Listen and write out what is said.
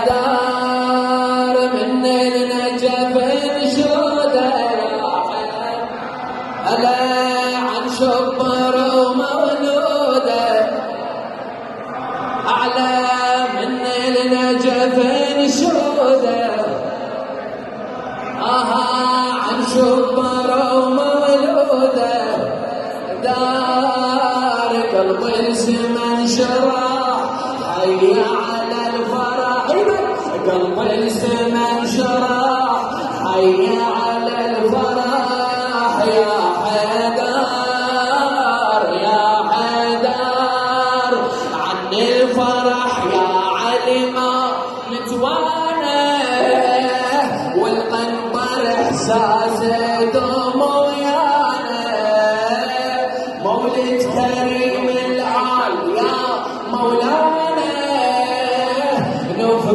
دار من النجف انشوده ألا عن شبر ومولوده أعلى من النجف انشوده عن شبر ومولوده دار قلب الزمن شرح حي على الفرح قلب الزمن شرح حي على الفرح يا حيدر يا حيدر عن الفرح يا علي ما نتوانى والقنبر احساسه